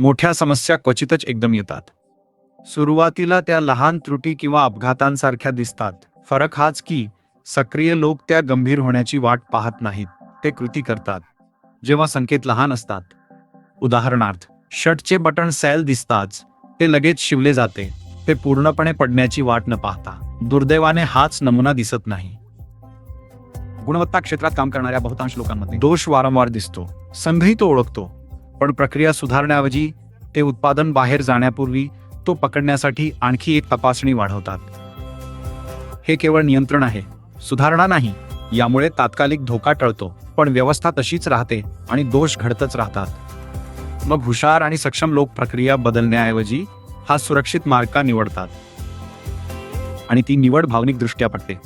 मोठ्या समस्या क्वचितच एकदम येतात. सुरुवातीला त्या लहान त्रुटी किंवा अपघातांसारख्या दिसतात. फरक हाच की सक्रिय लोक त्या गंभीर होण्याची वाट पाहत नाहीत, ते कृती करतात जेव्हा संकेत लहान असतात. उदाहरणार्थ, शर्टचे बटन सैल दिसताच ते लगेच शिवले जाते, ते पूर्णपणे पडण्याची वाट न पाहता. दुर्दैवाने हाच नमुना दिसत नाही. गुणवत्ता क्षेत्रात काम करणाऱ्या बहुतांश लोकांमध्ये दोष वारंवार दिसतो. संघही तो ओळखतो, पण प्रक्रिया सुधारण्याऐवजी ते उत्पादन बाहेर जाण्यापूर्वी तो पकडण्यासाठी आणखी एक तपासणी वाढवतात. हे केवळ नियंत्रण आहे, सुधारणा नाही. यामुळे तात्कालिक धोका टळतो, पण व्यवस्था तशीच राहते आणि दोष घडतच राहतात. मग हुशार आणि सक्षम लोक प्रक्रिया बदलण्याऐवजी हा सुरक्षित मार्ग निवडतात, आणि ती निवड भावनिकदृष्ट्या पटते.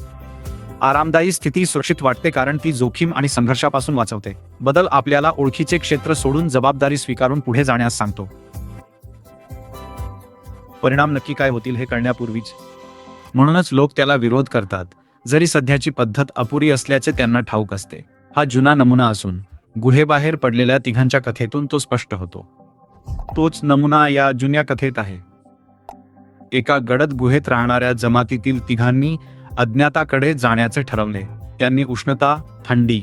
आरामदायी स्थिती सुरक्षित वाटते कारण ती जोखीम आणि संघर्षापासून वाचवते. बदल आपल्याला ओळखीचे क्षेत्र सोडून जबाबदारी स्वीकारून पुढे जाण्यास सांगतो. परिणाम नक्की काय होतील हे कळण्यापूर्वीच. म्हणूनच लोक त्याला विरोध करतात, जरी सध्याची पद्धत अपुरी असल्याचे त्यांना ठाऊक असते. हा जुना नमुना असून गुहेबाहेर पडलेल्या तिघांच्या कथेतून तो स्पष्ट होतो. तोच नमुना या जुन्या कथेत आहे. एका गडद गुहेत राहणाऱ्या जमातीतील तिघांनी अज्ञाताकडे जाण्याचे ठरवले. त्यांनी उष्णता, थंडी,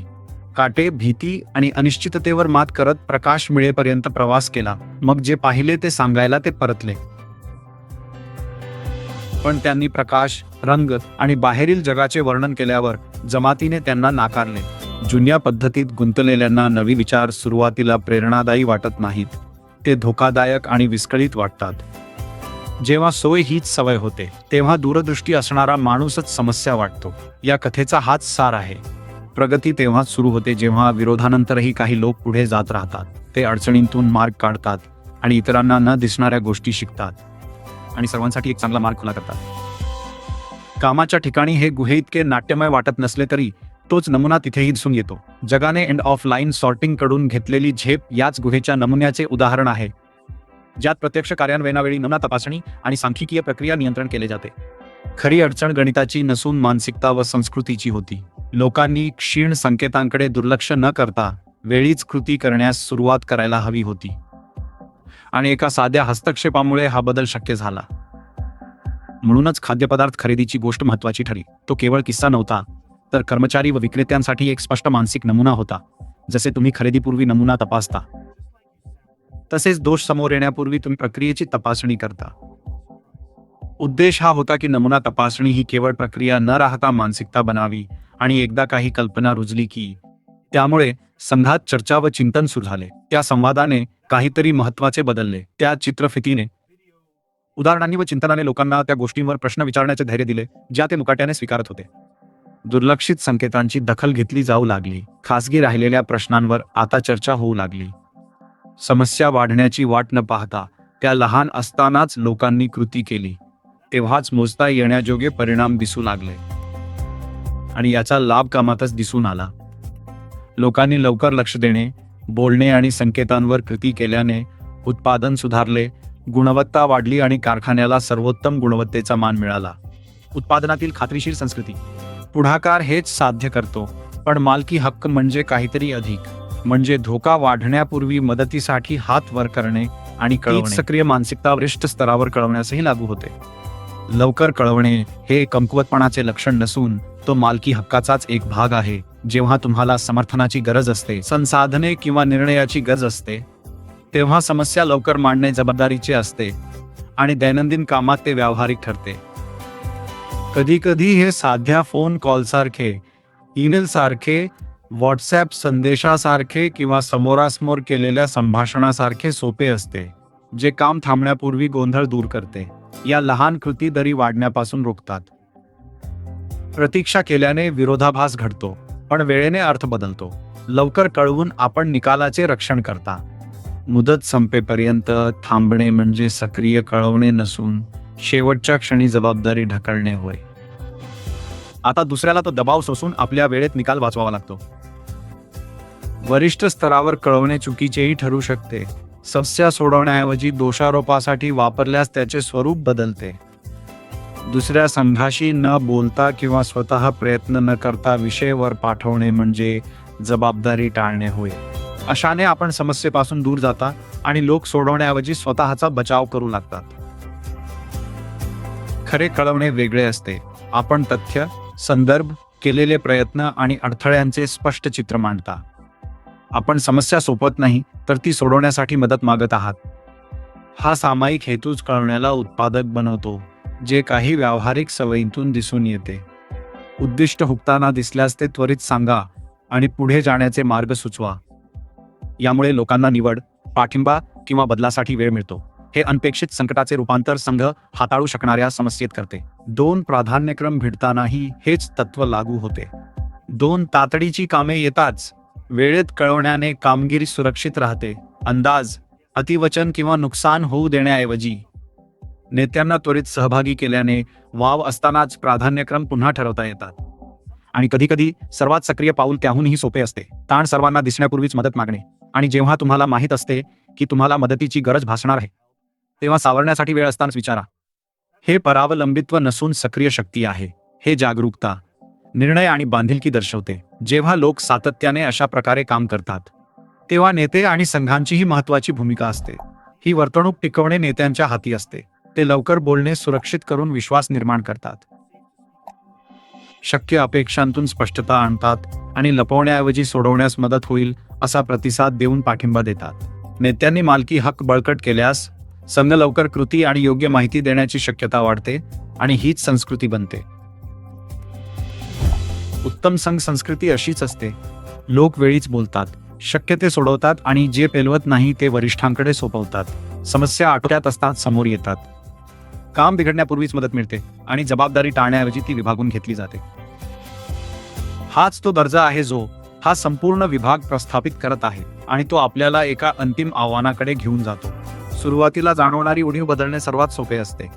काटे, भीती आणि अनिश्चिततेवर मात करत प्रकाश मिळेपर्यंत प्रवास केला. मग जे पाहिले ते सांगायला ते परतले. पण त्यांनी प्रकाश, रंग आणि बाहेरील जगाचे वर्णन केल्यावर जमातीने त्यांना नाकारले. जुन्या पद्धतीत गुंतलेल्यांना नवी विचार सुरुवातीला प्रेरणादायी वाटत नाहीत, ते धोकादायक आणि विस्कळीत वाटतात. जेव्हा सोय हीच सवय होते, तेव्हा दूरदृष्टी असणारा माणूसच समस्या वाटतो. या कथेचा हाच सार आहे. प्रगती तेव्हाच सुरू होते जेव्हा विरोधानंतरही काही लोक पुढे जात राहतात. ते अडचणींतून मार्ग काढतात आणि इतरांना न दिसणाऱ्या गोष्टी शिकतात आणि सर्वांसाठी एक चांगला मार्ग खुला करतात. कामाच्या ठिकाणी हे गुहे इतके नाट्यमय वाटत नसले तरी तोच नमुना तिथेही दिसून येतो. जगाने एंड ऑफ लाईन सॉर्टिंग कडून घेतलेली झेप याच गुहेच्या नमुन्याचे उदाहरण आहे, ज्यात प्रत्यक्ष कार्यान्वयनावेळी नमुना तपासणी आणि सांख्यिकीय प्रक्रिया नियंत्रण केले जाते. खरी अडचण गणिताची नसून मानसिकता व संस्कृतीची होती. लोकांनी क्षीण संकेतांकडे दुर्लक्ष न करता वेळीच कृती करण्यास सुरुवात करायला हवी होती, आणि एका साध्या हस्तक्षेपामुळे हा बदल शक्य झाला. म्हणूनच खाद्यपदार्थ खरेदीची गोष्ट महत्त्वाची ठरली. तो केवळ किस्सा नव्हता, तर कर्मचारी व विक्रेत्यांसाठी एक स्पष्ट मानसिक नमुना होता. जसे तुम्ही खरेदीपूर्वी नमुना तपासता, तसेच दोष समोर येण्यापूर्वी तुम्ही प्रक्रियेची तपासणी करता. उद्देश हा होता की नमुना तपासणी ही केवळ प्रक्रिया न राहता मानसिकता बनावी, आणि एकदा काही कल्पना रुजली की त्यामुळे संघात चर्चा व चिंतन सुरू झाले. त्या संवादाने काहीतरी महत्त्वाचे बदलले. त्या चित्रफितीने, उदाहरणांनी व चिंतनाने लोकांना त्या गोष्टींवर प्रश्न विचारण्याचे धैर्य दिले ज्या ते मुकाट्याने स्वीकारत होते. दुर्लक्षित संकेतांची दखल घेतली जाऊ लागली. खासगी राहिलेल्या प्रश्नांवर आता चर्चा होऊ लागली. समस्या वाढण्याची वाट न पाहता त्या लहान असतानाच लोकांनी कृती केली. तेव्हाच मोजता येण्याजोगे परिणाम दिसू लागले, आणि याचा लाभ कामातच दिसून आला. लोकांनी लवकर लक्ष देणे, बोलणे आणि संकेतांवर कृती केल्याने उत्पादन सुधारले, गुणवत्ता वाढली आणि कारखान्याला सर्वोत्तम गुणवत्तेचा मान मिळाला. उत्पादनातील खात्रीशीर संस्कृती. पुढाकार हेच साध्य करतो, पण मालकी हक्क म्हणजे काहीतरी अधिक. म्हणजे धोका वाढण्यापूर्वी मदतीसाठी हात वर करणे आणि कळवणे. सक्रिय मानसिकता वरिष्ठ स्तरावर कळवण्यासही लागू होते. लवकर कळवणे हे कमकुवतपणाचे लक्षण नसून तो मालकी हक्काचाच एक भाग आहे. जेव्हा तुम्हाला समर्थनाची गरज असते, संसाधने किंवा निर्णयाची गरज असते, तेव्हा समस्या लवकर मांडणे जबाबदारीचे असते, आणि दैनंदिन कामात ते व्यावहारिक ठरते. कधी कधी हे साध्या फोन कॉलसारखे, ईमेल सारखे, व्हॉट्सॲप संदेशासारखे किंवा समोरासमोर केलेल्या संभाषणासारखे सोपे असते, जे काम थांबण्यापूर्वी गोंधळ दूर करते. या लहान कृती दरी वाढण्यापासून रोखतात. प्रतीक्षा केल्याने विरोधाभास घडतो, पण वेळेने अर्थ बदलतो. लवकर कळवून आपण निकालाचे रक्षण करता. मुदत संपेपर्यंत थांबणे म्हणजे सक्रिय कळवणे नसून शेवटच्या क्षणी जबाबदारी ढकलणे होय. आता दुसऱ्याला तो दबाव सोसून आपल्या वेळेत निकाल वाचवावा लागतो. वरिष्ठ स्तरावर कळवणे चुकीचेही ठरू शकते. समस्या सोडवण्याऐवजी दोषारोपासाठी वापरल्यास त्याचे स्वरूप बदलते. दुसऱ्या संघाशी न बोलता किंवा स्वतः प्रयत्न न करता विषय वर पाठवणे म्हणजे जबाबदारी टाळणे होय. अशाने आपण समस्येपासून दूर जाता आणि लोक सोडवण्याऐवजी स्वतःचा बचाव करू लागतात. खरे कळवणे वेगळे असते. आपण तथ्य, संदर्भ, केलेले प्रयत्न आणि अडथळ्यांचे स्पष्ट चित्र मांडता. आपण समस्या सोपवत नाही, तर ती सोडवण्यासाठी मदत मागत आहात. हा सामायिक हेतूच कळवण्याला उत्पादक बनवतो, जे काही व्यावहारिक सवयींतून दिसून येते. उद्दिष्ट हुकताना दिसल्यास ते त्वरित सांगा आणि पुढे जाण्याचे मार्ग सुचवा. यामुळे लोकांना निवड, पाठिंबा किंवा बदलासाठी वेळ मिळतो. हे अनपेक्षित संकटाचे रूपांतर संघ हाताळू शकणाऱ्या समस्येत करते. 2 प्राधान्यक्रम भिडतानाही हेच तत्व लागू होते. 2 तातडीची कामे येताच वेळेत कळवण्याने कामगिरी सुरक्षित राहते. अंदाज, अतिवचन किंवा नुकसान होऊ देण्याऐवजी नेत्यांना त्वरित सहभागी केल्याने वाव असतानाच प्राधान्यक्रम पुन्हा ठरवता येतात. आणि कधीकधी सर्वात सक्रिय पाऊल त्याहूनही सोपे असते. ताण सर्वांना दिसण्यापूर्वीच मदत मागणे. आणि जेव्हा तुम्हाला माहीत असते की तुम्हाला मदतीची गरज भासणार आहे, तेव्हा सावरण्यासाठी वेळ असतानाच विचारा. हे परावलंबित्व नसून सक्रिय शक्ती आहे. हे जागरूकता, निर्णय आणि बांधिलकी दर्शवते. जेव्हा लोक सातत्याने अशा प्रकारे काम करतात, तेव्हा नेते आणि संघांचीही महत्त्वाची भूमिका असते. ही वर्तणूक टिकवणे नेत्यांच्या हाती असते. ते लवकर बोलणे सुरक्षित करून विश्वास निर्माण करतात, शक्य अपेक्षांतून स्पष्टता आणतात आणि लपवण्याऐवजी सोडवण्यास मदत होईल असा प्रतिसाद देऊन पाठिंबा देतात. नेत्यांनी मालकी हक्क बळकट केल्यास संघ लवकर कृती आणि योग्य माहिती देण्याची शक्यता वाढते आणि हीच संस्कृती बनते. उत्तम संघ संस्कृती अशीच असते. लोक वेळीच बोलतात, शक्य ते सोडवतात आणि जे पेलवत नाही ते वरिष्ठांकडे सोपवतात. समस्या आटोक्यात असतात समोर येतात. काम बिघडण्यापूर्वीच मदत मिळते आणि जबाबदारी टाळण्याऐवजी ती विभागून घेतली जाते. हाच तो दर्जा आहे जो हा संपूर्ण विभाग प्रस्थापित करत आहे आणि तो आपल्याला एका अंतिम आव्हानाकडे घेऊन जातो. सुरुवातीला जाणवणारी उणीव बदलणे सर्वात सोपे असते.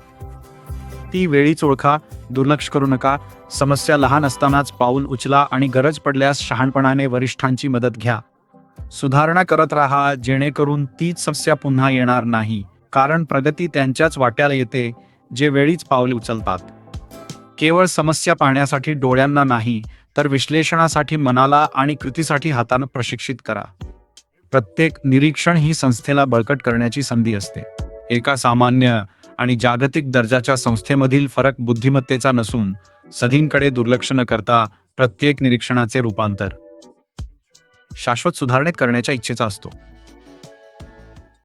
ती वेळीच ओळखा, दुर्लक्ष करू नका. समस्या लहान असतानाच पाऊल उचला आणि गरज पडल्यास शहाणपणाने वरिष्ठांची मदत घ्या. सुधारणा करत राहा, जेणेकरून तीच समस्या पुन्हा येणार नाही. कारण प्रगती त्यांच्याच वाट्याला येते जे वेळीच पाऊल उचलतात. केवळ समस्या पाहण्यासाठी डोळ्यांना नाही, तर विश्लेषणासाठी मनाला आणि कृतीसाठी हातानं प्रशिक्षित करा. प्रत्येक निरीक्षण ही संस्थेला बळकट करण्याची संधी असते. एका सामान्य आणि जागतिक दर्जाच्या संस्थेमधील फरक बुद्धिमत्तेचा नसून सधींकडे दुर्लक्ष न करता प्रत्येक निरीक्षणाचे रूपांतर शाश्वत सुधारणेत करण्याच्या इच्छेचा असतो.